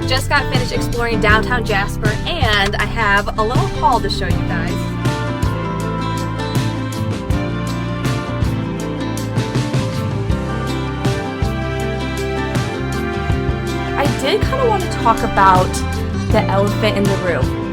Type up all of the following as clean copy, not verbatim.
just got finished exploring downtown Jasper, and I have a little haul to show you guys. I did kind of want to talk about the elephant in the room.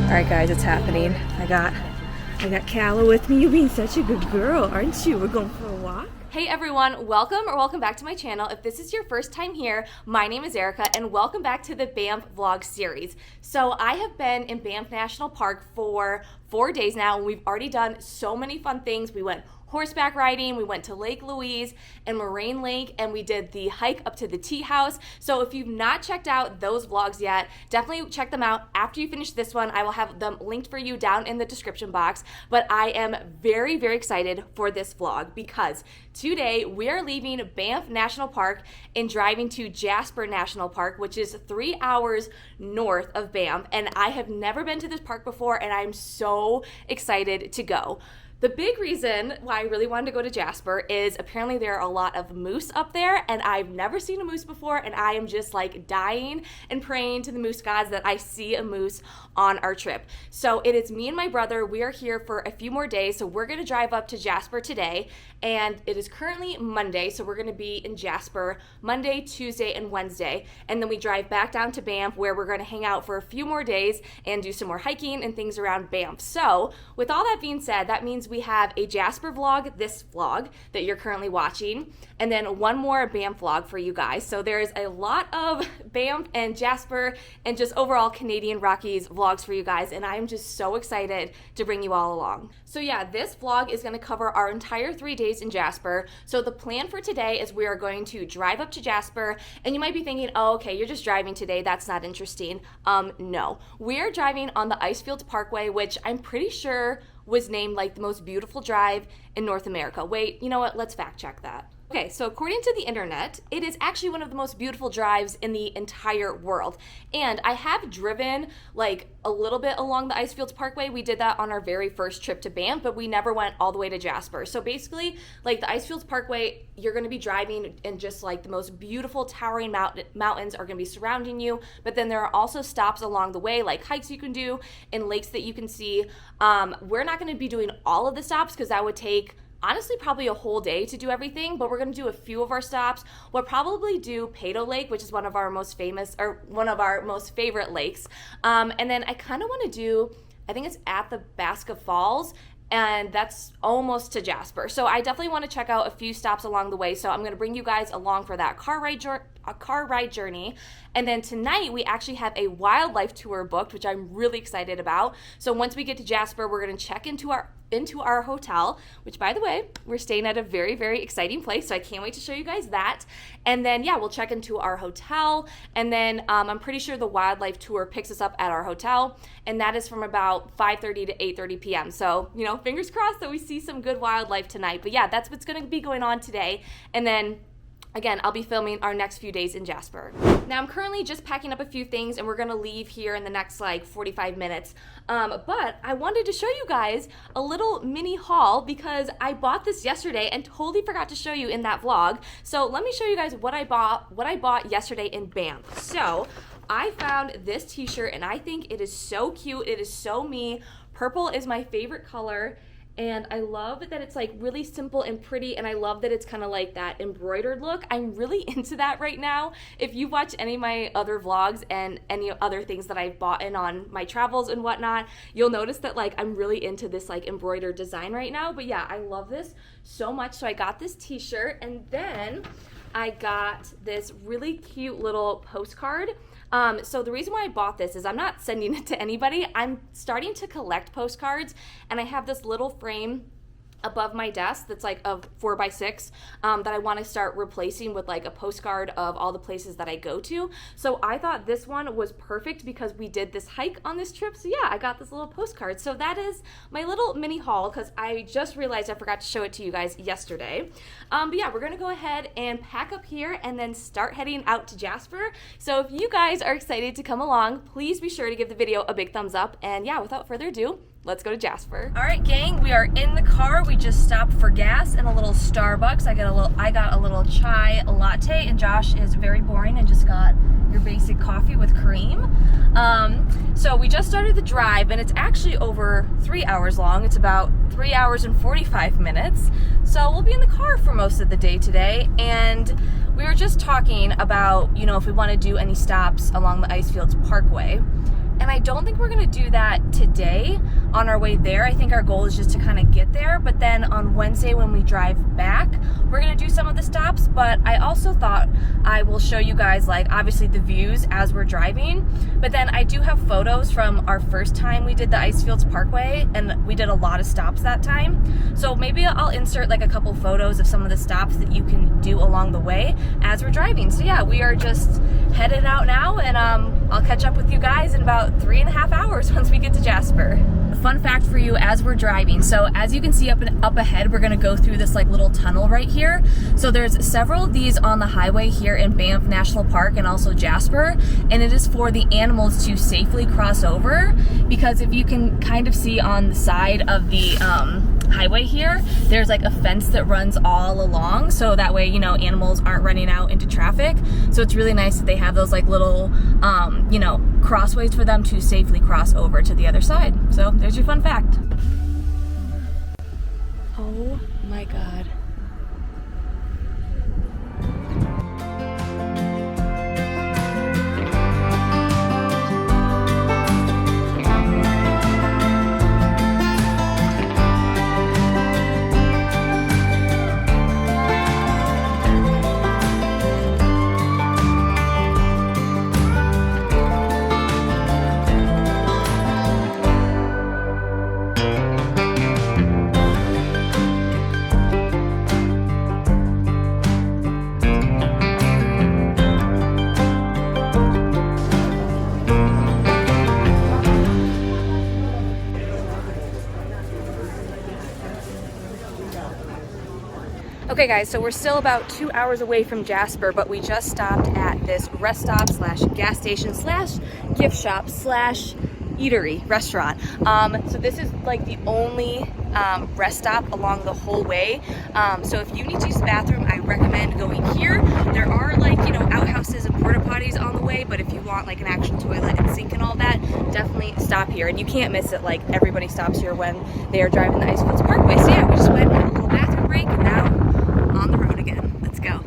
Alright guys, it's happening. I got Calla with me. You're being such a good girl, aren't you? We're going for a walk. Hey everyone, welcome back to my channel. If this is your first time here, my name is Erica and welcome back to the Banff vlog series. So I have been in Banff National Park for 4 days now and we've already done so many fun things. We went horseback riding, we went to Lake Louise and Moraine Lake, and we did the hike up to the tea house. So if you've not checked out those vlogs yet, definitely check them out after you finish this one. I will have them linked for you down in the description box. But I am very excited for this vlog because today we are leaving Banff National Park and driving to Jasper National Park, which is 3 hours north of Banff. And I have never been to this park before and I'm so excited to go. The big reason why I really wanted to go to Jasper is apparently there are a lot of moose up there and I've never seen a moose before, and I am just like dying and praying to the moose gods that I see a moose on our trip. So it is me and my brother. We are here for a few more days, so we're going to drive up to Jasper today, and it is currently Monday, so we're going to be in Jasper Monday, Tuesday, and Wednesday, and then we drive back down to Banff where we're going to hang out for a few more days and do some more hiking and things around Banff. So with all that being said, that means we have a Jasper vlog, this vlog that you're currently watching, and then one more Banff vlog for you guys. So there's a lot of Banff and Jasper and just overall Canadian Rockies vlogs for you guys, and I'm just so excited to bring you all along. So yeah, this vlog is going to cover our entire 3 days in Jasper. So the plan for today is we are going to drive up to Jasper, and you might be thinking, oh, okay, you're just driving today, that's not interesting. No, we're driving on the Icefields Parkway, which I'm pretty sure was named like the most beautiful drive in North America. Wait, you know what? Let's fact check that. Okay, so according to the internet, it is actually one of the most beautiful drives in the entire world. And I have driven like a little bit along the Icefields Parkway. We did that on our very first trip to Banff, but we never went all the way to Jasper. So basically, like the Icefields Parkway, you're gonna be driving and just like the most beautiful towering mountains are gonna be surrounding you. But then there are also stops along the way, like hikes you can do and lakes that you can see. We're not gonna be doing all of the stops because that would take honestly probably a whole day to do everything, but we're going to do a few of our stops. We'll probably do Peyto Lake, which is one of our most famous, or one of our most favorite lakes. And then I kind of want to do, I think it's at the Basca Falls, and that's almost to Jasper. So I definitely want to check out a few stops along the way. So I'm going to bring you guys along for that car ride journey. And then tonight we actually have a wildlife tour booked, which I'm really excited about. So once we get to Jasper, we're going to check into our hotel, which by the way, we're staying at a very exciting place. So I can't wait to show you guys that. And then yeah, we'll check into our hotel. And then I'm pretty sure the wildlife tour picks us up at our hotel. And that is from about 5:30 to 8:30 p.m. So, you know, fingers crossed that we see some good wildlife tonight. But yeah, that's what's going to be going on today. And then again, I'll be filming our next few days in Jasper. Now, I'm currently just packing up a few things and we're gonna leave here in the next like 45 minutes. But I wanted to show you guys a little mini haul because I bought this yesterday and totally forgot to show you in that vlog. So let me show you guys what I bought yesterday in Banff. So I found this t-shirt and I think it is so cute. It is so me. Purple is my favorite color. And I love that it's like really simple and pretty, and I love that it's kind of like that embroidered look. I'm really into that right now. If you watch any of my other vlogs and any other things that I've bought in on my travels and whatnot, you'll notice that like I'm really into this like embroidered design right now. But yeah, I love this so much. So I got this t-shirt, and then I got this really cute little postcard. So the reason why I bought this is I'm not sending it to anybody. I'm starting to collect postcards, and I have this little frame above my desk that's like a 4x6 that I want to start replacing with like a postcard of all the places that I go to. So I thought this one was perfect because we did this hike on this trip. So yeah, I got this little postcard. So that is my little mini haul because I just realized I forgot to show it to you guys yesterday. But yeah, we're gonna go ahead and pack up here and then start heading out to Jasper. So if you guys are excited to come along, please be sure to give the video a big thumbs up. And yeah, without further ado, let's go to Jasper. All right, gang, we are in the car. We just stopped for gas in a little Starbucks. I got a little chai latte, and Josh is very boring and just got your basic coffee with cream. So we just started the drive, and it's actually over 3 hours long. It's about 3 hours and 45 minutes. So we'll be in the car for most of the day today, and we were just talking about, you know, if we want to do any stops along the Icefields Parkway. And I don't think we're gonna do that today on our way there. I think our goal is just to kind of get there, but then on Wednesday when we drive back, we're gonna do some of the stops. But I also thought I will show you guys, like, obviously the views as we're driving, but then I do have photos from our first time we did the Icefields Parkway, and we did a lot of stops that time. So maybe I'll insert like a couple photos of some of the stops that you can do along the way as we're driving. So yeah, we are just headed out now, and I'll catch up with you guys in about 3.5 hours once we get to Jasper. A fun fact for you as we're driving. So as you can see up ahead, we're gonna go through this like little tunnel right here. So there's several of these on the highway here in Banff National Park and also Jasper, and it is for the animals to safely cross over, because if you can kind of see on the side of the highway here, there's like a fence that runs all along, so that way, you know, animals aren't running out into traffic. So it's really nice that they have those like little you know, crossways for them to safely cross over to the other side. So there's your fun fact. Oh my god. Okay guys, so we're still about 2 hours away from Jasper, but we just stopped at this rest stop slash gas station slash gift shop slash eatery restaurant. So this is like the only rest stop along the whole way. So if you need to use the bathroom, I recommend going here. There are, like, you know, outhouses and porta potties on the way, but if you want like an actual toilet and sink and all that, definitely stop here. And you can't miss it, like everybody stops here when they are driving the Icefields Parkway. So yeah, we just went and had a little bathroom break, and now on the road again. Let's go.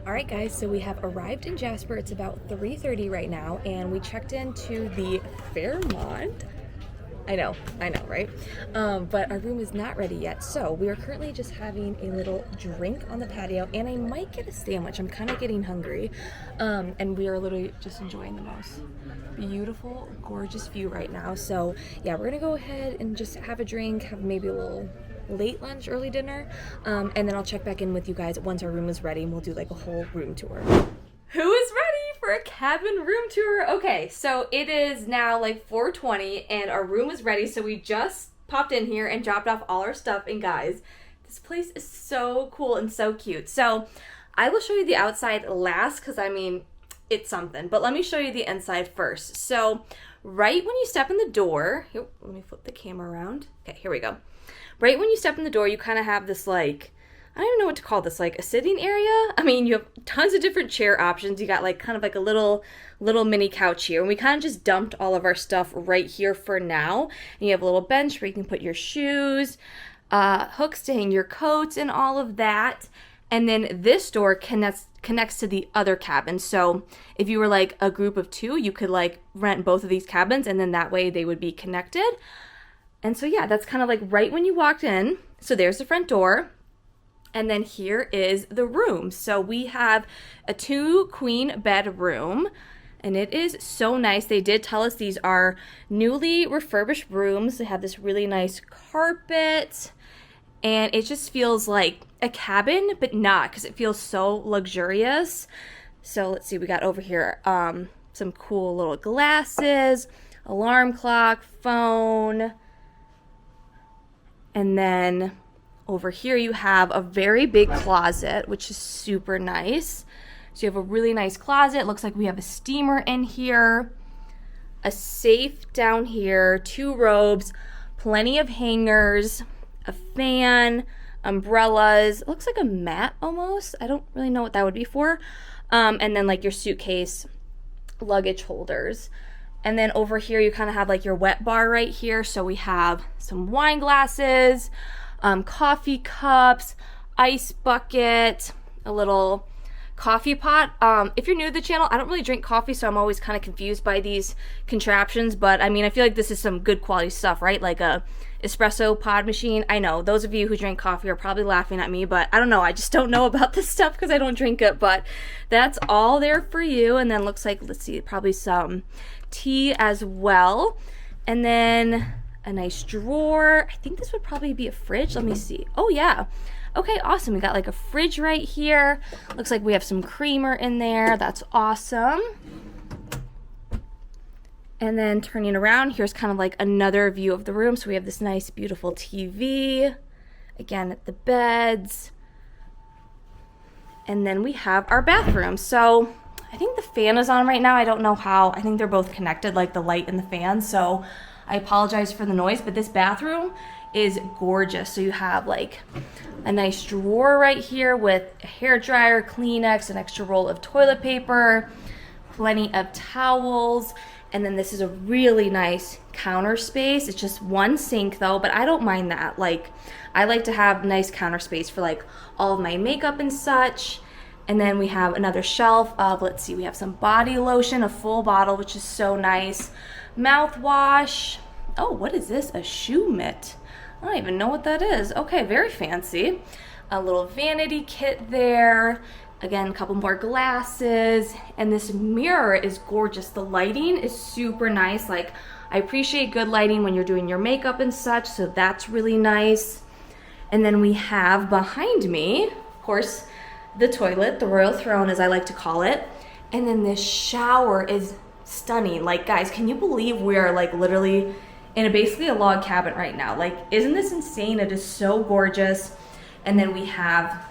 Alright guys, so we have arrived in Jasper. It's about 3:30 right now, and we checked into the Fairmont. I know, right? But our room is not ready yet, so we are currently just having a little drink on the patio, and I might get a sandwich. I'm kind of getting hungry, and we are literally just enjoying the most beautiful, gorgeous view right now. So yeah, we're gonna go ahead and just have a drink, have maybe a little late lunch, early dinner, and then I'll check back in with you guys once our room is ready, and we'll do like a whole room tour. Who is ready for a cabin room tour? Okay, so it is now like 4:20 and our room is ready, so we just popped in here and dropped off all our stuff, and guys, this place is so cool and so cute. So I will show you the outside last, because I mean, it's something, but let me show you the inside first. So right when you step in the door, here, let me flip the camera around. Okay, here we go. Right when you step in the door, you kind of have this like, I don't even know what to call this, like a sitting area. I mean, you have tons of different chair options. You got like kind of like a little mini couch here. And we kind of just dumped all of our stuff right here for now. And you have a little bench where you can put your shoes, hooks to hang your coats and all of that. And then this door connects to the other cabin. So if you were like a group of 2, you could like rent both of these cabins, and then that way they would be connected. And so yeah, that's kind of like right when you walked in. So there's the front door. And then here is the room. So we have a 2-queen bedroom, and it is so nice. They did tell us these are newly refurbished rooms. They have this really nice carpet, and it just feels like a cabin, but not, because it feels so luxurious. So let's see, we got over here some cool little glasses, alarm clock, phone, and then over here you have a very big closet, which is super nice. So you have a really nice closet. It looks like we have a steamer in here, a safe down here, 2 robes, plenty of hangers, a fan, umbrellas. It looks like a mat almost. I don't really know what that would be for. And then like your suitcase, luggage holders. And then over here you kind of have like your wet bar right here. So we have some wine glasses, coffee cups, ice bucket, a little coffee pot. If you're new to the channel, I don't really drink coffee, so I'm always kind of confused by these contraptions, but I mean, I feel like this is some good quality stuff, right? Like a espresso pod machine. I know those of you who drink coffee are probably laughing at me, but I don't know, I just don't know about this stuff because I don't drink it. But that's all there for you. And then looks like, let's see, probably some tea as well. And then a nice drawer. I think this would probably be a fridge. Let me see. Oh yeah. Okay, awesome. We got like a fridge right here. Looks like we have some creamer in there. That's awesome. And then turning around, here's kind of like another view of the room. So we have this nice, beautiful TV. Again, the beds. And then we have our bathroom. So I think the fan is on right now. I don't know how. I think they're both connected, like the light and the fan. So I apologize for the noise, but this bathroom is gorgeous. So you have like a nice drawer right here with a hair dryer, Kleenex, an extra roll of toilet paper, plenty of towels. And then this is a really nice counter space. It's just one sink though, but I don't mind that. Like, I like to have nice counter space for like all of my makeup and such. And then we have another shelf of, let's see, we have some body lotion, a full bottle, which is so nice. Mouthwash. Oh, what is this? A shoe mitt. I don't even know what that is. Okay, very fancy. A little vanity kit there. Again, a couple more glasses. And this mirror is gorgeous. The lighting is super nice. Like, I appreciate good lighting when you're doing your makeup and such, so that's really nice. And then we have behind me, of course, the toilet, the royal throne as I like to call it. And then this shower is stunning. Like, guys, can you believe we're like literally in basically a log cabin right now? Like, isn't this insane? It is so gorgeous. And then we have,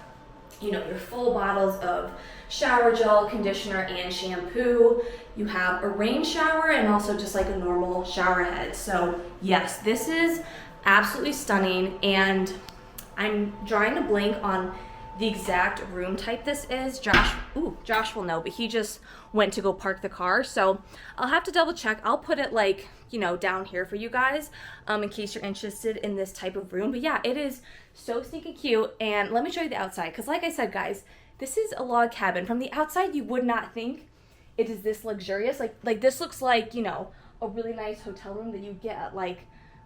you know, your full bottles of shower gel, conditioner, and shampoo. You have a rain shower and also just like a normal shower head. So yes, this is absolutely stunning. And I'm drawing a blank on the exact room type this is. Josh will know, but he just went to go park the car. So I'll have to double check. I'll put it like, you know, down here for you guys in case you're interested in this type of room. But yeah, it is so stinking cute. And let me show you the outside, because like I said, guys, this is a log cabin. From the outside, you would not think it is this luxurious. Like this looks like, you know, a really nice hotel room that you get at like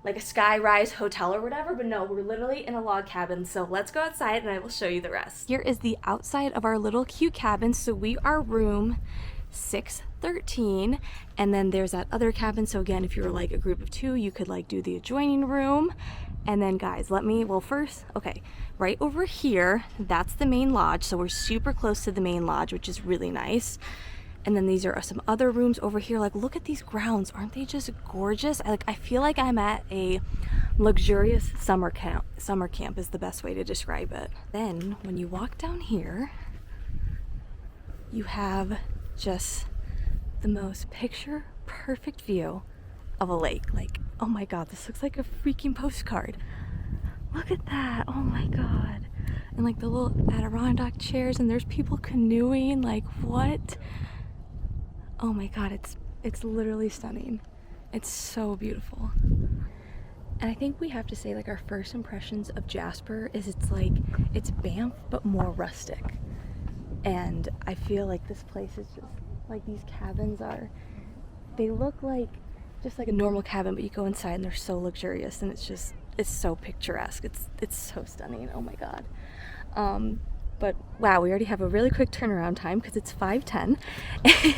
a sky-rise hotel or whatever, but no, we're literally in a log cabin. So let's go outside and I will show you the rest. Here is the outside of our little cute cabin. So we are room 613, and then there's that other cabin. So again, if you were like a group of 2, you could like do the adjoining room. And then guys, okay, right over here, that's the main lodge. So we're super close to the main lodge, which is really nice. And then these are some other rooms over here. Like, look at these grounds. Aren't they just gorgeous? I feel like I'm at a luxurious summer camp. Summer camp is the best way to describe it. Then when you walk down here, you have just the most picture perfect view of a lake. Like, oh my god, this looks like a freaking postcard. Look at that. Oh my god. And like the little Adirondack chairs, and there's people canoeing. Like, what? Oh my god, it's literally stunning. It's so beautiful. And I think we have to say, like, our first impressions of Jasper is it's Banff but more rustic. And I feel like this place is just like, these cabins they look like just like a normal cabin, but you go inside and they're so luxurious, and it's so picturesque. It's so stunning. Oh my god. But wow, we already have a really quick turnaround time because it's 5:10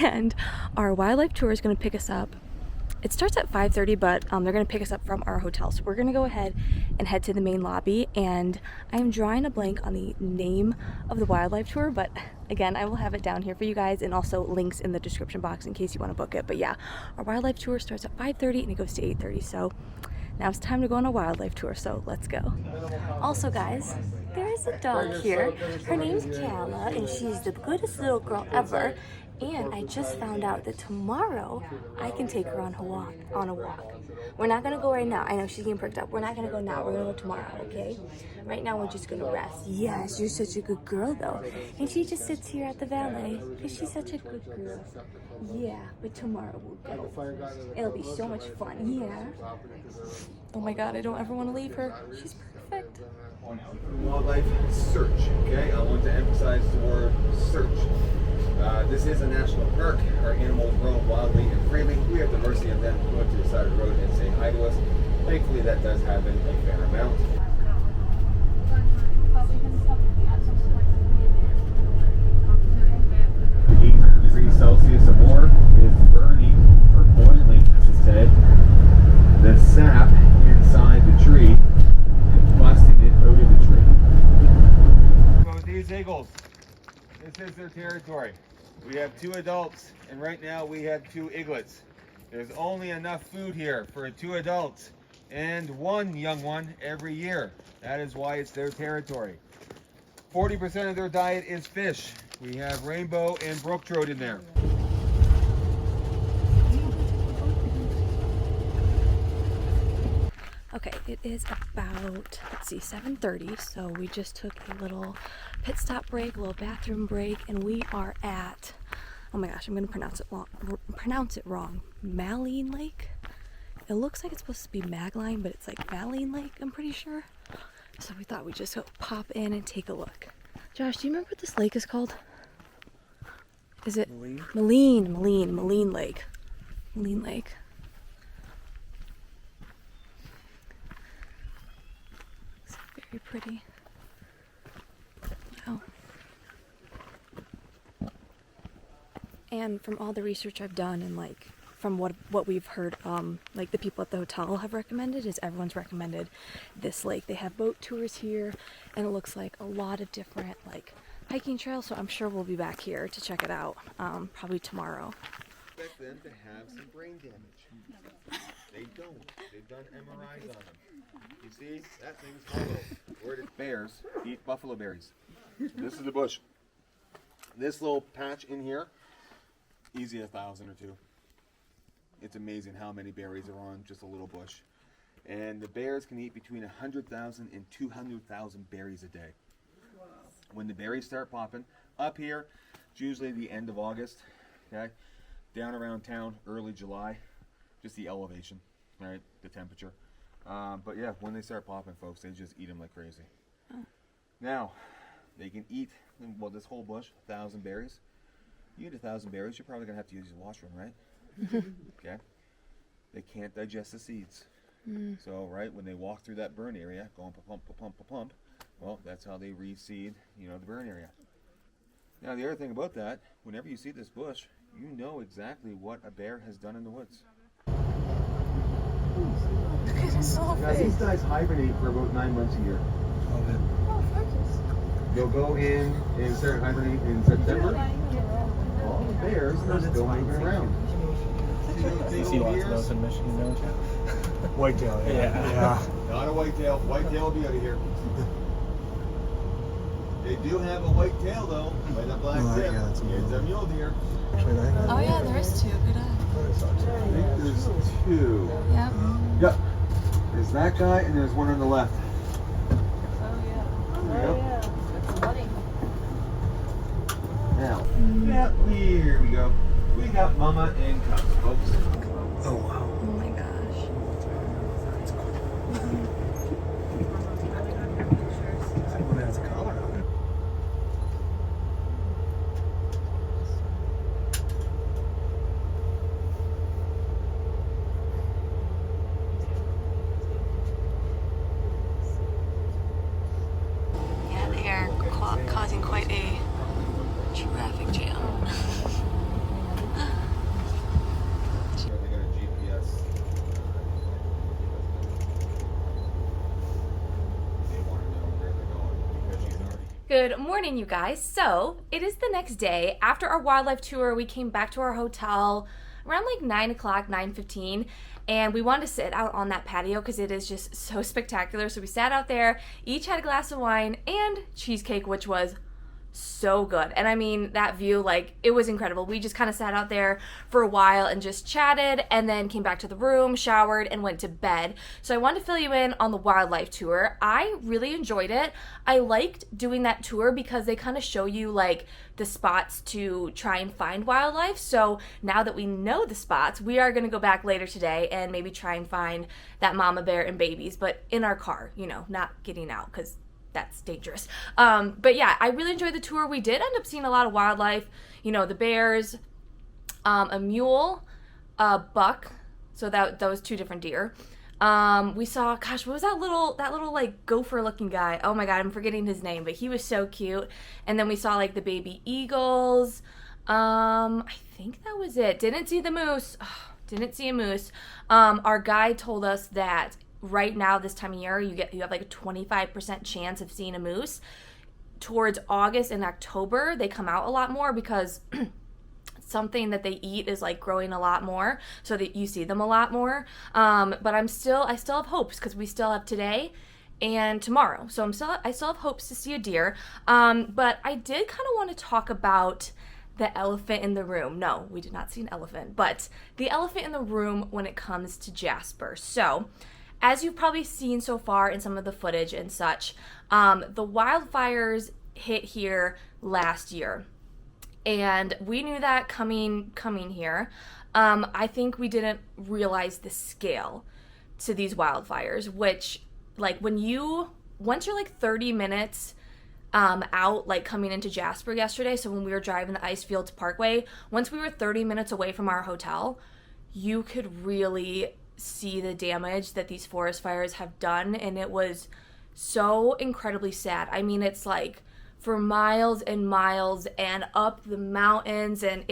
and our wildlife tour is going to pick us up. It starts at 5:30, but they're going to pick us up from our hotel. So we're going to go ahead and head to the main lobby, and I am drawing a blank on the name of the wildlife tour, but again, I will have it down here for you guys, and also links in the description box in case you want to book it. But yeah, our wildlife tour starts at 5:30 and it goes to 8:30. So now it's time to go on a wildlife tour, so let's go. Also guys, there is a dog here. Her name's Kala, and she's the goodest little girl ever. And I just found out that tomorrow I can take her on a walk. We're not gonna go right now. I know she's getting perked up. We're not gonna go now. We're gonna go tomorrow, okay? Right now we're just gonna rest. Yes, you're such a good girl though. And she just sits here at the valet because she's such a good girl. Yeah, but tomorrow we'll go. It'll be so much fun. Yeah. Oh my god, I don't ever want to leave her. She's perfect. Wildlife search, okay? I want to emphasize the word search. This is a national park. Our animals roam wildly and freely. We have the mercy of them going to the side of the road and saying hi to us. Thankfully, that does happen a fair amount. 800 degrees Celsius or more is burning, or boiling, as it said, the sap inside the tree and busting it out of the tree. So these eagles, this is their territory. We have 2 adults, and right now we have 2 eaglets. There's only enough food here for 2 adults and 1 young one every year. That is why it's their territory. 40% of their diet is fish. We have rainbow and brook trout in there. Okay, it is about, let's see, 7:30, so we just took a little pit stop break, a little bathroom break, and we are at, oh my gosh, I'm going to pronounce it wrong, Maligne Lake? It looks like it's supposed to be Maligne, but it's like Maligne Lake, I'm pretty sure. So we thought we'd just go pop in and take a look. Josh, do you remember what this lake is called? Is it? Maligne Lake. Maligne Lake. Very pretty. Wow. And from all the research I've done, and like from what we've heard, like the people at the hotel have recommended, is everyone's recommended this lake. They have boat tours here, and it looks like a lot of different like hiking trails, so I'm sure we'll be back here to check it out, probably tomorrow. Expect them to have some brain damage. They don't. They've done MRIs on them. You see, that thing's hollow. Where did bears eat buffalo berries? This is the bush. This little patch in here, easy 1,000 or 2. It's amazing how many berries are on just a little bush. And the bears can eat between 100,000 and 200,000 berries a day. When the berries start popping, up here, it's usually the end of August, okay? Down around town, early July, just the elevation, right? The temperature. But yeah, when they start popping, folks, they just eat them like crazy. Oh. Now, they can eat, well, this whole bush, 1,000 berries. You eat 1,000 berries, you're probably going to have to use the washroom, right? Okay? They can't digest the seeds. Mm. So, right, when they walk through that burn area, going plump, well, that's how they reseed, you know, the burn area. Now, the other thing about that, whenever you see this bush, you know exactly what a bear has done in the woods. Now, these guys hibernate for about 9 months a year. They'll go in and start hibernating in September. All the bears are still moving around. You see lots of those in Michigan, don't you? Whitetail, yeah. Not a whitetail. Whitetail will be out of here. They do have a whitetail though, by the black tip. It's a mule deer. Oh yeah, there is 2. Good eye. think there's two. Yep. Yep. There's that guy and there's one on the left. Now, yeah, here we go. We got Mama and Cubs, folks. Oh wow. Oh my gosh. That one has a collar on it. Yeah, they are causing quite a traffic jam. They got a GPS. They want to know where they're going because she's already. Good morning, you guys. So it is the next day. After our wildlife tour, we came back to our hotel around like 9 o'clock, 9:15, and we wanted to sit out on that patio because it is just so spectacular. So we sat out there, each had a glass of wine and cheesecake, which was so good. And I mean, that view, like, it was incredible. We just kind of sat out there for a while and just chatted, and then came back to the room, showered, and went to bed. So I wanted to fill you in on the wildlife tour. I really enjoyed it. I liked doing that tour because they kind of show you like the spots to try and find wildlife. So now that we know the spots, we are going to go back later today and maybe try and find that mama bear and babies, but in our car, you know, not getting out because that's dangerous. But yeah, I really enjoyed the tour. We did end up seeing a lot of wildlife, you know, the bears, a mule, a buck, so that was two different deer. We saw, gosh, what was that little like gopher looking guy? Oh my God, I'm forgetting his name, but he was so cute. And then we saw like the baby eagles. I think that was it. Didn't see the moose. Oh, didn't see a moose. Our guide told us that right now, this time of year, you have like a 25% chance of seeing a moose. Towards August and October, they come out a lot more because something that they eat is like growing a lot more, so that you see them a lot more. But I still have hopes because we still have today and tomorrow. So I still have hopes to see a deer. But I did kind of want to talk about the elephant in the room. No, we did not see an elephant, but the elephant in the room when it comes to Jasper. So, as you've probably seen so far in some of the footage and such, the wildfires hit here last year, and we knew that coming here. I think we didn't realize the scale to these wildfires, which, like, once you're like 30 minutes out, like coming into Jasper yesterday, so when we were driving the Icefields Parkway, once we were 30 minutes away from our hotel, you could really see the damage that these forest fires have done, and it was so incredibly sad. I mean, it's like for miles and miles and up the mountains, and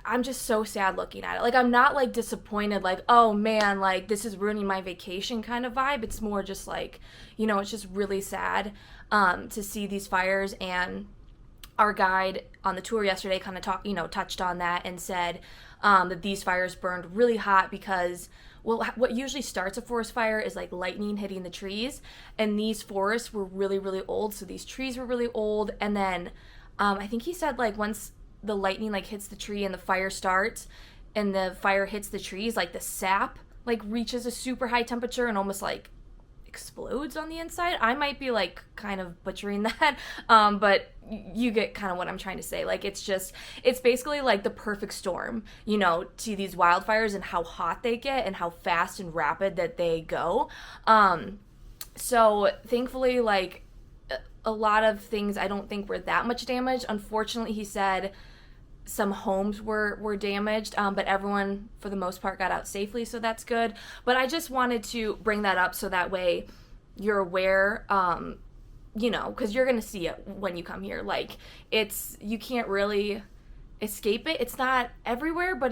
I'm just so sad looking at it. Like, I'm not like disappointed, like, oh man, like this is ruining my vacation kind of vibe. It's more just like, you know, it's just really sad to see these fires. And our guide on the tour yesterday kind of touched on that and said that these fires burned really hot because, well, what usually starts a forest fire is like lightning hitting the trees, and these forests were really, really old, so these trees were really old. And then I think he said like once the lightning like hits the tree and the fire starts and the fire hits the trees, like the sap like reaches a super high temperature and almost like explodes on the inside. I might be like kind of butchering that, but you get kind of what I'm trying to say. Like, it's basically like the perfect storm, you know, to these wildfires and how hot they get and how fast and rapid that they go. So thankfully, like, a lot of things I don't think were that much damage. Unfortunately, he said some homes were damaged, but everyone for the most part got out safely, so that's good. But I just wanted to bring that up so that way you're aware, you know, because you're gonna see it when you come here. Like, you can't really escape it. It's not everywhere, but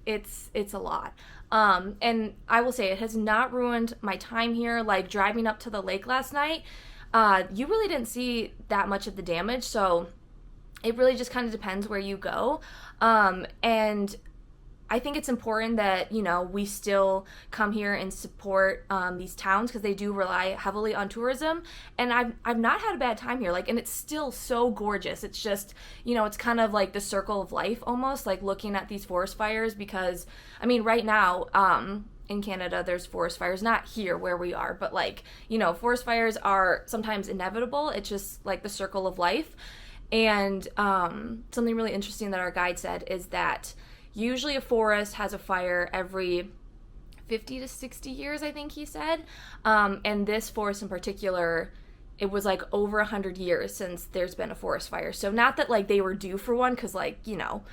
it's a lot. And I will say it has not ruined my time here. Like, driving up to the lake last night, you really didn't see that much of the damage, so it really just kind of depends where you go. And I think it's important that, you know, we still come here and support these towns because they do rely heavily on tourism. And I've not had a bad time here, like, and it's still so gorgeous. It's just, you know, it's kind of like the circle of life almost, like looking at these forest fires, because I mean right now in Canada there's forest fires, not here where we are, but like, you know, forest fires are sometimes inevitable. It's just like the circle of life. And something really interesting that our guide said is that usually a forest has a fire every 50 to 60 years, I think he said. And this forest in particular, it was like over 100 years since there's been a forest fire. So not that like they were due for one, because like, you know,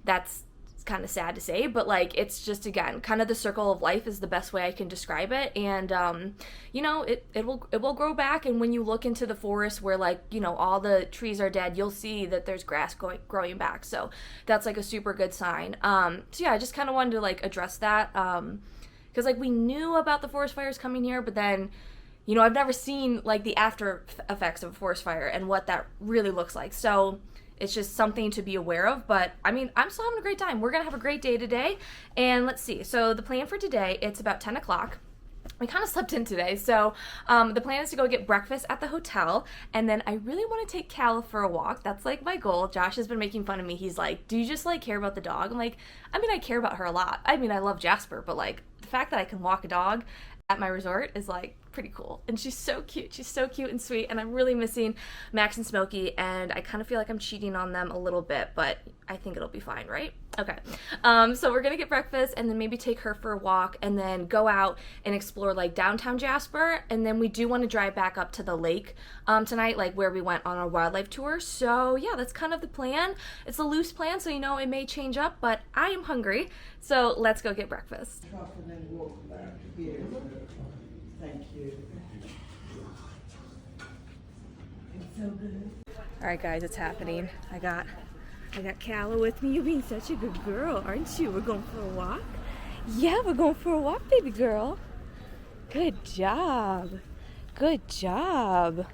that's kind of sad to say, but like it's just, again, kind of the circle of life is the best way I can describe it. And you know, it will grow back, and when you look into the forest where like, you know, all the trees are dead, you'll see that there's grass growing back, so that's like a super good sign. So yeah, I just kind of wanted to like address that because like we knew about the forest fires coming here, but then, you know, I've never seen like the after effects of a forest fire and what that really looks like. So it's just something to be aware of. But I mean, I'm still having a great time. We're gonna have a great day today. And let's see, so the plan for today, it's about 10 o'clock. We kind of slept in today, so the plan is to go get breakfast at the hotel, and then I really want to take Cal for a walk. That's like my goal. Josh has been making fun of me. He's like, do you just like care about the dog? I'm like, I mean, I care about her a lot. I mean, I love Jasper, but like the fact that I can walk a dog at my resort is like pretty cool. And she's so cute. She's so cute and sweet, and I'm really missing Max and Smokey, and I kind of feel like I'm cheating on them a little bit, but I think it'll be fine, right? Okay. So we're gonna get breakfast and then maybe take her for a walk and then go out and explore like downtown Jasper, and then we do want to drive back up to the lake tonight, like where we went on our wildlife tour. So yeah, that's kind of the plan. It's a loose plan, so you know it may change up, but I am hungry, so let's go get breakfast. And then walk back here. Thank you. It's so good. All right, guys, it's happening. I got Calla with me. You're being such a good girl, aren't you? We're going for a walk? Yeah, we're going for a walk, baby girl. Good job. Good job.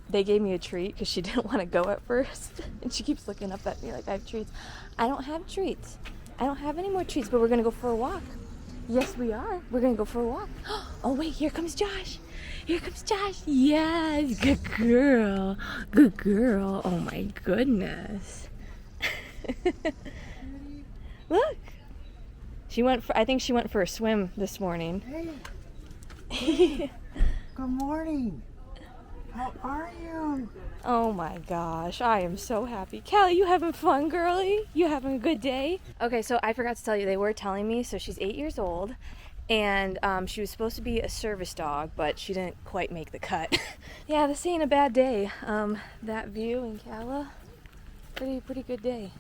They gave me a treat because she didn't want to go at first. And she keeps looking up at me like I have treats. I don't have treats. I don't have any more treats, but we're going to go for a walk. Yes, we are. We're going to go for a walk. Oh, wait, here comes Josh. Here comes Josh. Yes, good girl. Good girl. Oh, my goodness. Look. I think she went for a swim this morning. Hey. Good morning. How are you? Oh my gosh, I am so happy. Callie, you having fun, girlie? You having a good day? Okay, so I forgot to tell you, they were telling me, so she's 8 years old, and she was supposed to be a service dog, but she didn't quite make the cut. Yeah, this ain't a bad day. That view in Calla, pretty good day.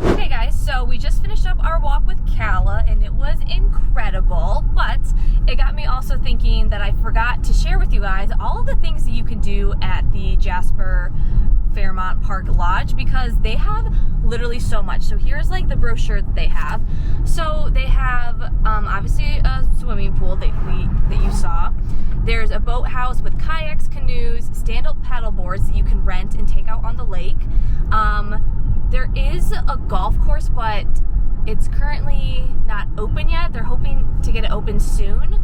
Okay guys, so we just finished up our walk with Calla and it was incredible, but it got me also thinking that I forgot to share with you guys all of the things that you can do at the Jasper Fairmont Park Lodge, because they have literally so much. So here's like the brochure that they have. So they have obviously a swimming pool that you saw. There's a boathouse with kayaks, canoes, stand-up paddle boards that you can rent and take out on the lake. There is a golf course, but it's currently not open yet. They're hoping to get it open soon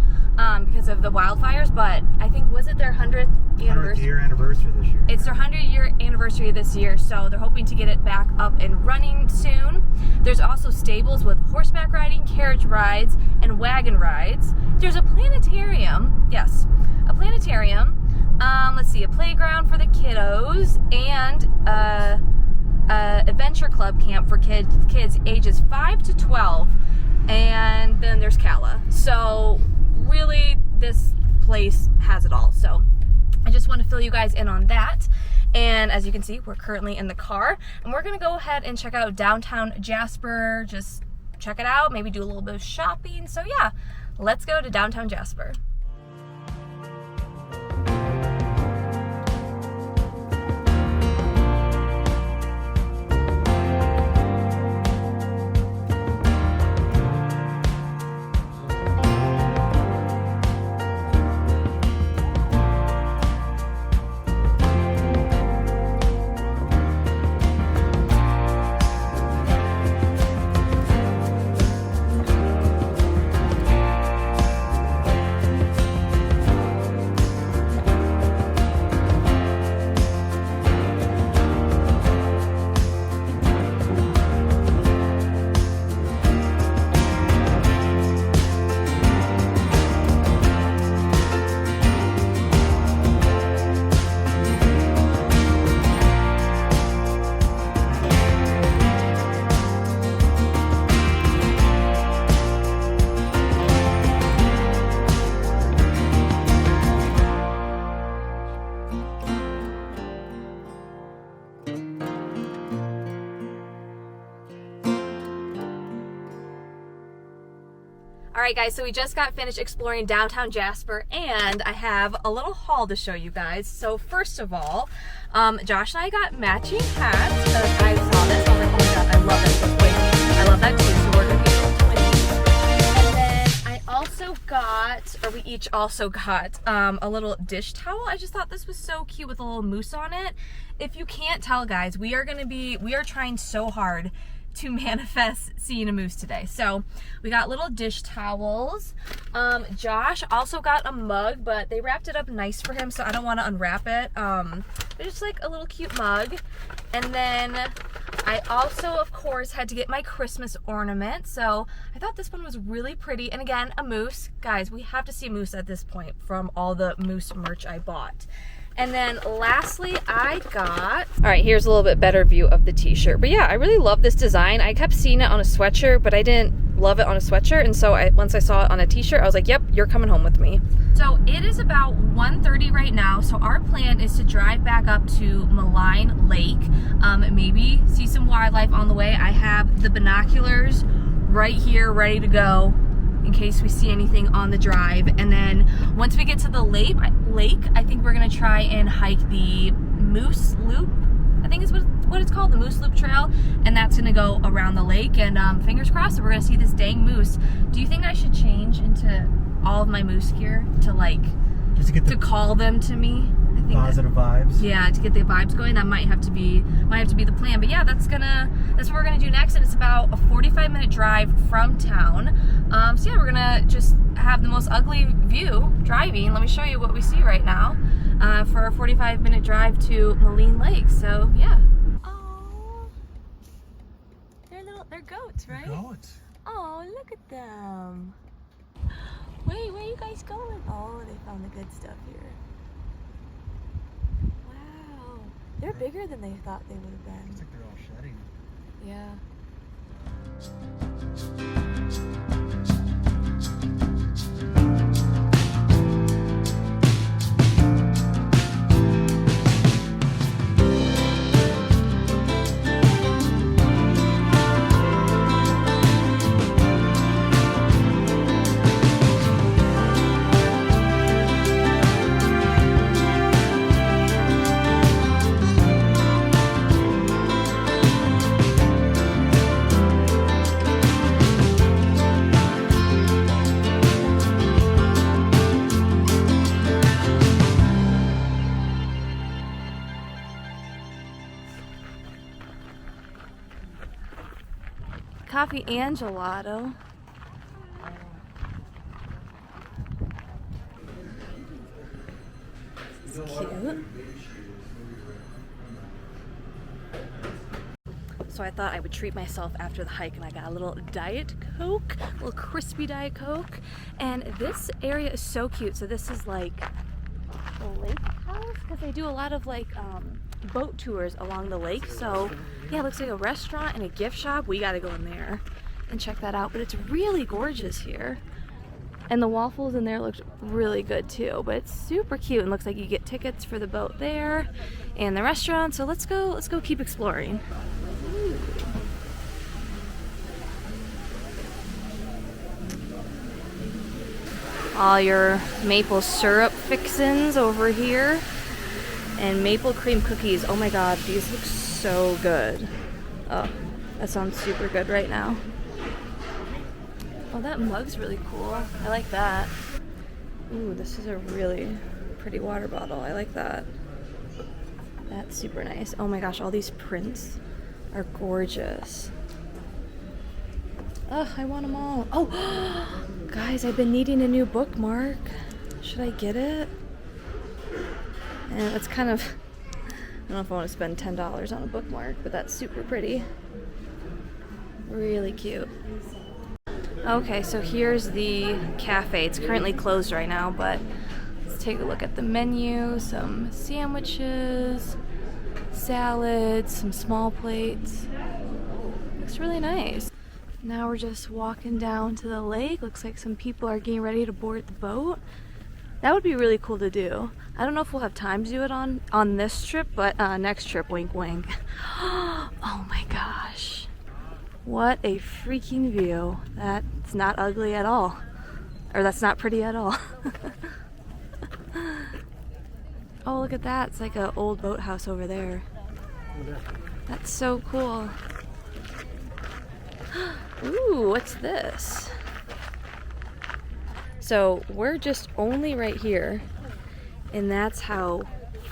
because of the wildfires, but I think, was it their 100th anniversary? 100th year anniversary this year. It's their 100-year anniversary this year, so they're hoping to get it back up and running soon. There's also stables with horseback riding, carriage rides, and wagon rides. There's a planetarium, yes, a planetarium. Let's see, a playground for the kiddos, and adventure club camp for kids ages 5 to 12, and then there's Calla. So really, this place has it all. So I just want to fill you guys in on that. And as you can see, we're currently in the car, and we're gonna go ahead and check out downtown Jasper. Just check it out, maybe do a little bit of shopping. So yeah, let's go to downtown Jasper. All right, guys, so we just got finished exploring downtown Jasper, and I have a little haul to show you guys. So first of all, Josh and I got matching hats because I saw this. I was like, oh my god, I love this. I love that too, so we're gonna be twinnies. And then I also got, or we each also got, a little dish towel. I just thought this was so cute with a little moose on it. If you can't tell, guys, we are trying so hard to manifest seeing a moose today. So we got little dish towels. Josh also got a mug, but they wrapped it up nice for him, so I don't want to unwrap it. It's just like a little cute mug. And then I also, of course, had to get my Christmas ornament. So I thought this one was really pretty. And again, a moose. Guys, we have to see a moose at this point from all the moose merch I bought. And then lastly, I got, all right, here's a little bit better view of the t-shirt. But yeah, I really love this design. I kept seeing it on a sweatshirt, but I didn't love it on a sweatshirt. And so once I saw it on a t-shirt, I was like, yep, you're coming home with me. So it is about 1:30 right now. So our plan is to drive back up to Maligne Lake, maybe see some wildlife on the way. I have the binoculars right here ready to go in case we see anything on the drive. And then once we get to the lake, I think we're gonna try and hike the Moose Loop, I think is what it's called, the Moose Loop Trail, and that's gonna go around the lake, and fingers crossed that we're gonna see this dang moose. Do you think I should change into all of my moose gear to like, just to get to call them to me? I think positive vibes. Yeah, to get the vibes going, that might have to be the plan. But yeah, that's what we're gonna do next, and it's about a 45-minute drive from town. So yeah, we're gonna just have the most ugly view driving. Let me show you what we see right now for a 45-minute drive to Maligne Lake. So yeah. Oh, they're goats, right? Goats. Oh, look at them. Wait, where are you guys going? Oh, they found the good stuff here. Wow, they're bigger than they thought they would have been. Looks like they're all shedding. Yeah. Coffee and gelato. It's cute. So I thought I would treat myself after the hike, and I got a little Diet Coke, a little crispy Diet Coke. And this area is so cute. So this is like a lake house, because they do a lot of like boat tours along the lake. So yeah, it looks like a restaurant and a gift shop. We gotta go in there and check that out. But it's really gorgeous here, and the waffles in there looked really good too. But it's super cute, and looks like you get tickets for the boat there and the restaurant. So let's go keep exploring. Ooh. All your maple syrup fixins over here. And maple cream cookies. Oh my god, these look so good. Oh, that sounds super good right now. Oh, that mug's really cool. I like that. Ooh, this is a really pretty water bottle. I like that. That's super nice. Oh my gosh, all these prints are gorgeous. Oh, I want them all. Oh, guys, I've been needing a new bookmark. Should I get it? And it's kind of, I don't know if I want to spend $10 on a bookmark, but that's super pretty. Really cute. Okay, so here's the cafe. It's currently closed right now, but let's take a look at the menu. Some sandwiches, salads, some small plates. Looks really nice. Now we're just walking down to the lake. Looks like some people are getting ready to board the boat. That would be really cool to do. I don't know if we'll have time to do it on this trip, but next trip, wink wink. Oh my gosh. What a freaking view. That's not ugly at all. Or that's not pretty at all. Oh, look at that. It's like an old boathouse over there. That's so cool. Ooh, what's this? So we're just only right here, and that's how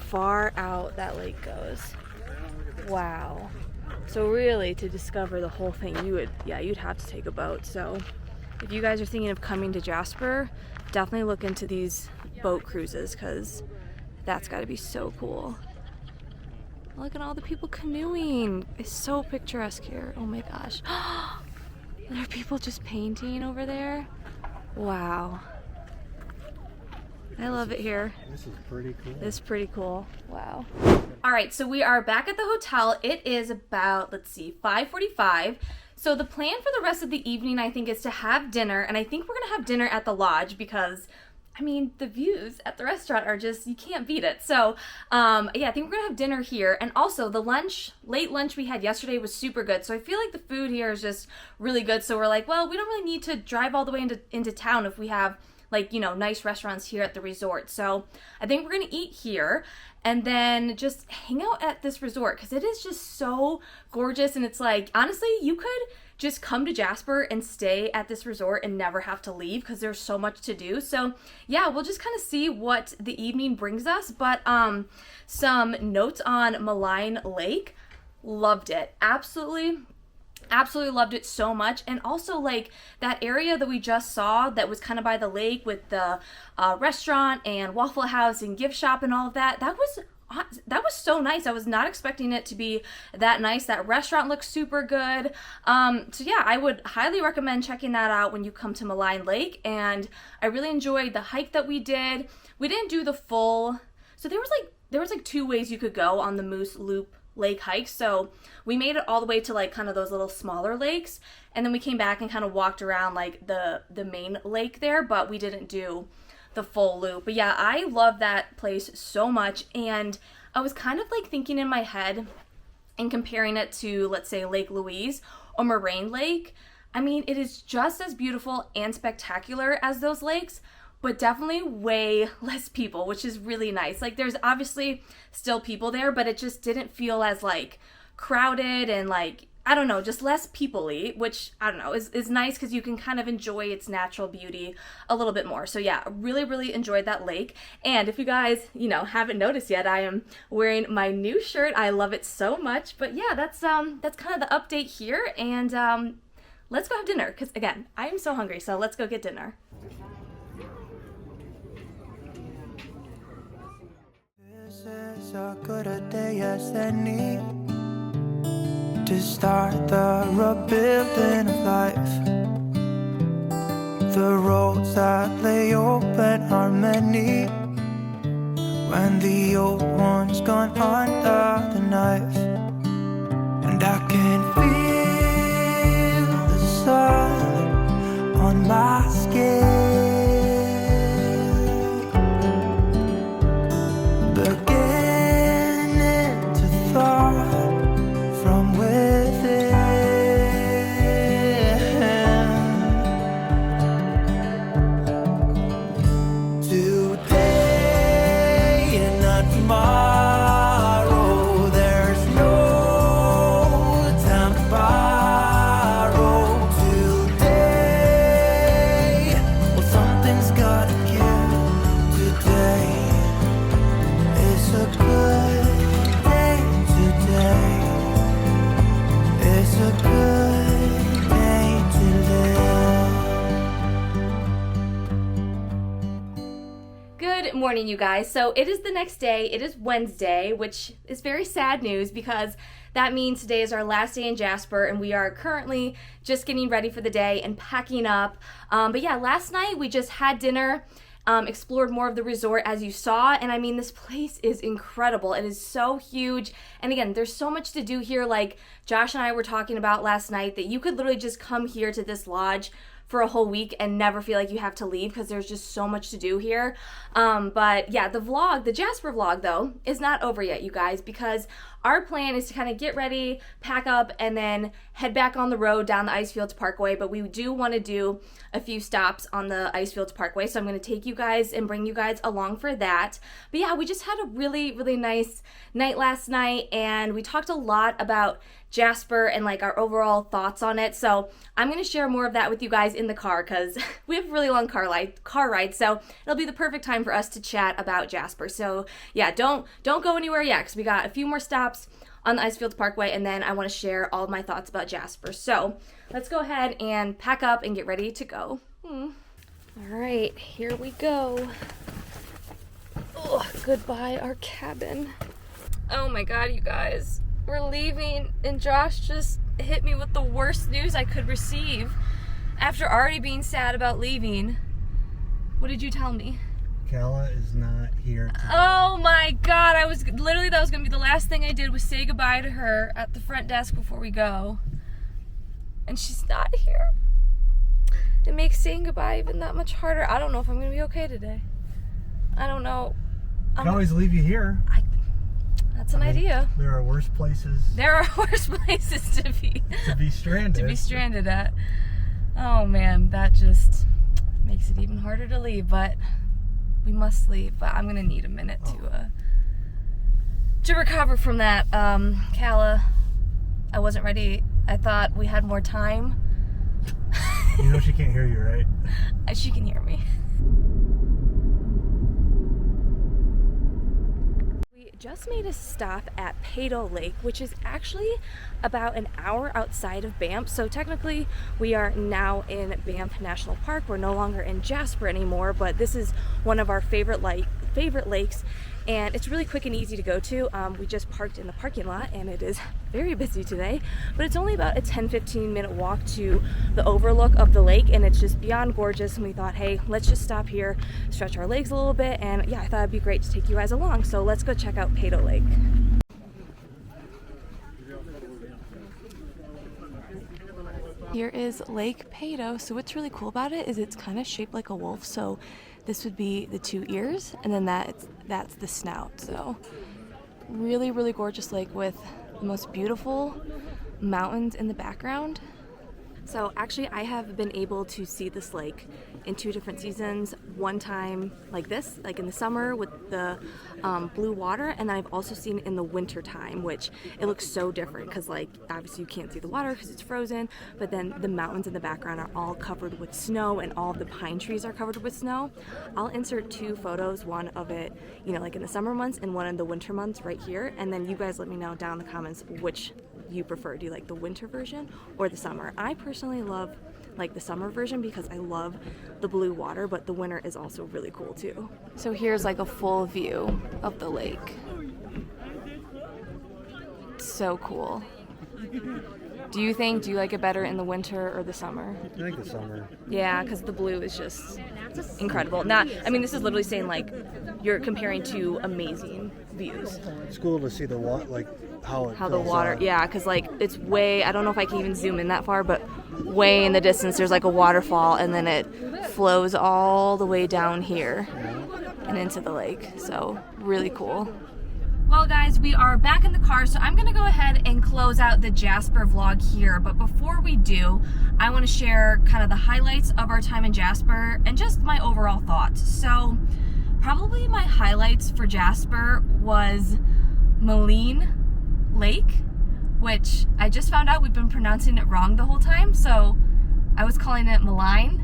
far out that lake goes. Wow. So really, to discover the whole thing, you'd have to take a boat. So if you guys are thinking of coming to Jasper, definitely look into these boat cruises, because that's got to be so cool. Look at all the people canoeing. It's so picturesque here. Oh my gosh. There are people just painting over there. Wow. I love it here. This is pretty cool. This is pretty cool. Wow. All right, so we are back at the hotel. It is about, let's see, 5:45. So the plan for the rest of the evening, I think, is to have dinner. And I think we're going to have dinner at the lodge because, I mean, the views at the restaurant are just, you can't beat it. So, yeah, I think we're going to have dinner here. And also, the late lunch we had yesterday was super good. So I feel like the food here is just really good. So we're like, well, we don't really need to drive all the way into town if we have, like, you know, nice restaurants here at the resort. So I think we're going to eat here and then just hang out at this resort because it is just so gorgeous. And it's like, honestly, you could just come to Jasper and stay at this resort and never have to leave because there's so much to do. So yeah, we'll just kind of see what the evening brings us. But some notes on Maligne Lake. Loved it. Absolutely loved it so much. And also, like, that area that we just saw that was kind of by the lake with the restaurant and Waffle House and gift shop and all of that, that was so nice. I was not expecting it to be that nice. That restaurant looks super good. So yeah, I would highly recommend checking that out when you come to Maligne Lake. And I really enjoyed the hike that we did. We didn't do the full, so there was like 2 ways you could go on the Moose Loop Lake hike. So we made it all the way to like kind of those little smaller lakes, and then we came back and kind of walked around like the main lake there, but we didn't do the full loop. But yeah, I love that place so much. And I was kind of like thinking in my head and comparing it to, let's say, Lake Louise or Moraine Lake. I mean, it is just as beautiful and spectacular as those lakes, but definitely way less people, which is really nice. Like, there's obviously still people there, but it just didn't feel as like crowded and like, I don't know, just less people-y, which, I don't know, is nice because you can kind of enjoy its natural beauty a little bit more. So yeah, really enjoyed that lake. And if you guys, you know, haven't noticed yet, I am wearing my new shirt. I love it so much. But yeah, that's kind of the update here. And let's go have dinner because, again, I am so hungry. So let's go get dinner. This is as good a day as any to start the rebuilding of life. The roads that lay open are many when the old one's gone under the knife. And I can feel the sun on my skin, morning, you guys. So it is the next day. It is Wednesday, which is very sad news because that means today is our last day in Jasper and we are currently just getting ready for the day and packing up. But yeah, last night we just had dinner, explored more of the resort as you saw, and I mean, this place is incredible. It is so huge, and again, there's so much to do here. Like Josh and I were talking about last night, that you could literally just come here to this lodge for a whole week and never feel like you have to leave because there's just so much to do here. But yeah, the Jasper vlog though is not over yet, you guys, because our plan is to kind of get ready, pack up, and then head back on the road down the Icefields Parkway, but we do want to do a few stops on the Icefields Parkway, so I'm going to take you guys and bring you guys along for that. But yeah, we just had a really, really nice night last night, and we talked a lot about Jasper and like our overall thoughts on it. So I'm going to share more of that with you guys in the car because we have a really long car ride, so it'll be the perfect time for us to chat about Jasper. So yeah, don't go anywhere yet because we got a few more stops on the Icefields Parkway, and then I want to share all of my thoughts about Jasper. So let's go ahead and pack up and get ready to go. All right, here we go. Oh, goodbye our cabin. Oh my God, you guys. We're leaving, and Josh just hit me with the worst news I could receive after already being sad about leaving. What did you tell me? Kala is not here today. Oh my God, that was gonna be the last thing I did was say goodbye to her at the front desk before we go. And she's not here. It makes saying goodbye even that much harder. I don't know if I'm gonna be okay today. I don't know. I can always leave you here. That's an idea. There are worse places. There are worse places to be stranded. at. Oh man, that just makes it even harder to leave, but we must leave. But I'm gonna need a minute to recover from that. Kala, I wasn't ready. I thought we had more time. You know she can't hear you, right? She can hear me. Just made a stop at Peyto Lake, which is actually about an hour outside of Banff. So technically we are now in Banff National Park. We're no longer in Jasper anymore, but this is one of our favorite lakes, and it's really quick and easy to go to. We just parked in the parking lot, and it is very busy today, but it's only about a 10-15 minute walk to the overlook of the lake, and it's just beyond gorgeous. And we thought, hey, let's just stop here, stretch our legs a little bit, and yeah, I thought it'd be great to take you guys along. So let's go check out Peyto Lake. Here is Lake Peyto. So what's really cool about it is it's kind of shaped like a wolf. So this would be the two ears, and then that's the snout. So really, really gorgeous lake with the most beautiful mountains in the background. So actually I have been able to see this lake in 2 different seasons. One time like this, like in the summer with the blue water, and then I've also seen it in the winter time, which it looks so different because like obviously you can't see the water because it's frozen, but then the mountains in the background are all covered with snow, and all of the pine trees are covered with snow. I'll insert 2 photos, one of it, you know, like in the summer months and one in the winter months right here, and then you guys let me know down in the comments which you prefer. Do you like the winter version or the summer? I personally love like the summer version because I love the blue water, but the winter is also really cool too. So here's like a full view of the lake. So cool. Do you like it better in the winter or the summer? I like the summer. Yeah, because the blue is just incredible. I mean, this is literally saying like you're comparing 2 amazing views. It's cool to see the water, like how the water, yeah, because like it's way, I don't know if I can even zoom in that far, but way in the distance there's like a waterfall, and then it flows all the way down here and into the lake. So really cool. Well guys, we are back in the car, so I'm gonna go ahead and close out the Jasper vlog here, but before we do, I want to share kind of the highlights of our time in Jasper and just my overall thoughts. So probably my highlights for Jasper was Maligne Lake, which I just found out we've been pronouncing it wrong the whole time, so I was calling it Maligne,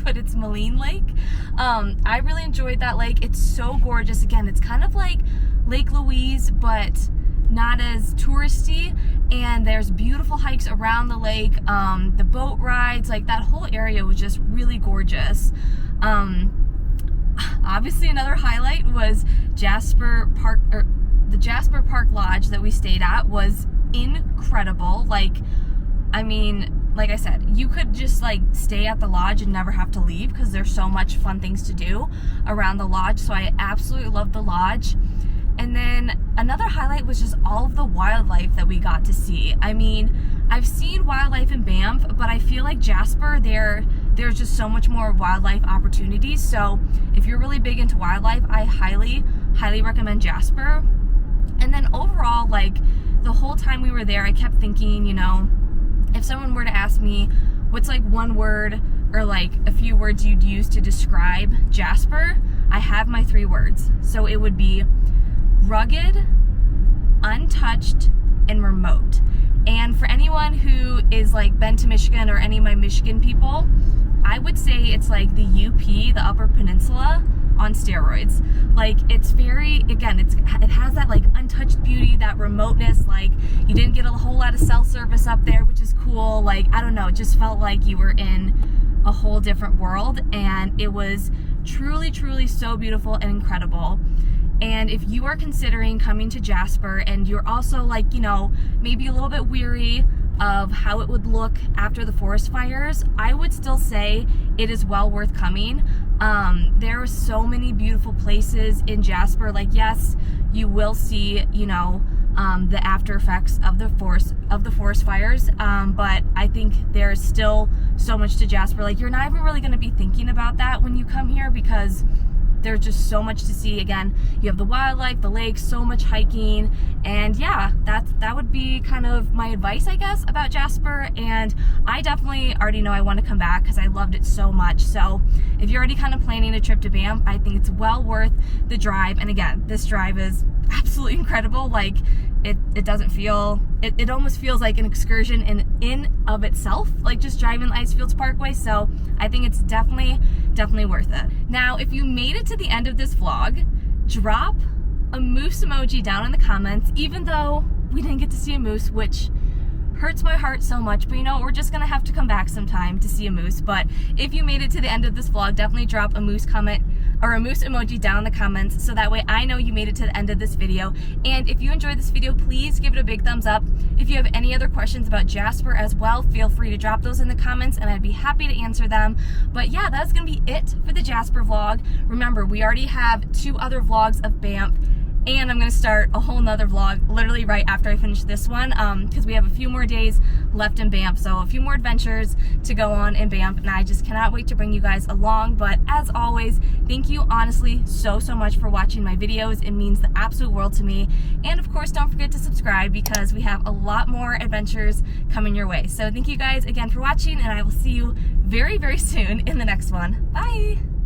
but it's Maligne Lake. I really enjoyed that lake. It's so gorgeous. Again, it's kind of like Lake Louise, but not as touristy, and there's beautiful hikes around the lake, the boat rides, like that whole area was just really gorgeous. Obviously another highlight was Jasper Park, or the Jasper Park Lodge that we stayed at was incredible. Like, I mean, like I said, you could just like stay at the lodge and never have to leave because there's so much fun things to do around the lodge. So I absolutely loved the lodge. And then another highlight was just all of the wildlife that we got to see. I mean, I've seen wildlife in Banff, but I feel like Jasper, there's just so much more wildlife opportunities. So if you're really big into wildlife, I highly, highly recommend Jasper. And then overall, like the whole time we were there, I kept thinking, you know, if someone were to ask me what's like one word or like a few words you'd use to describe Jasper, I have my 3 words. So it would be rugged, untouched, and remote. And for anyone who is like been to Michigan or any of my Michigan people, I would say it's like the UP, the Upper Peninsula, on steroids. Like it's very, again, it has that like untouched beauty, that remoteness, like you didn't get a whole lot of cell service up there, which is cool. Like, I don't know, it just felt like you were in a whole different world, and it was truly, truly so beautiful and incredible. And if you are considering coming to Jasper and you're also like, you know, maybe a little bit weary of how it would look after the forest fires, I would still say it is well worth coming. There are so many beautiful places in Jasper. Like, yes, you will see, you know, the after effects of the forest fires, but I think there's still so much to Jasper. Like, you're not even really going to be thinking about that when you come here, because there's just so much to see. Again, you have the wildlife, the lakes, so much hiking, and yeah, that would be kind of my advice, I guess, about Jasper. And I definitely already know I want to come back because I loved it so much. So if you're already kind of planning a trip to Banff, I think it's well worth the drive. And again, this drive is absolutely incredible. Like, it doesn't feel, it almost feels like an excursion in of itself, like just driving the Icefields Parkway. So I think it's definitely worth it. Now, if you made it to the end of this vlog, drop a moose emoji down in the comments, even though we didn't get to see a moose, which hurts my heart so much, but you know, we're just gonna have to come back sometime to see a moose. But if you made it to the end of this vlog, definitely drop a moose comment or a moose emoji down in the comments, so that way I know you made it to the end of this video. And if you enjoyed this video, please give it a big thumbs up. If you have any other questions about Jasper as well, feel free to drop those in the comments and I'd be happy to answer them. But yeah, that's gonna be it for the Jasper vlog. Remember, we already have 2 other vlogs of Banff, and I'm gonna start a whole nother vlog literally right after I finish this one, because we have a few more days left in Banff, so a few more adventures to go on in Banff, and I just cannot wait to bring you guys along. But as always, thank you honestly so much for watching my videos. It means the absolute world to me. And of course, don't forget to subscribe, because we have a lot more adventures coming your way. So thank you guys again for watching, and I will see you very, very soon in the next one. Bye!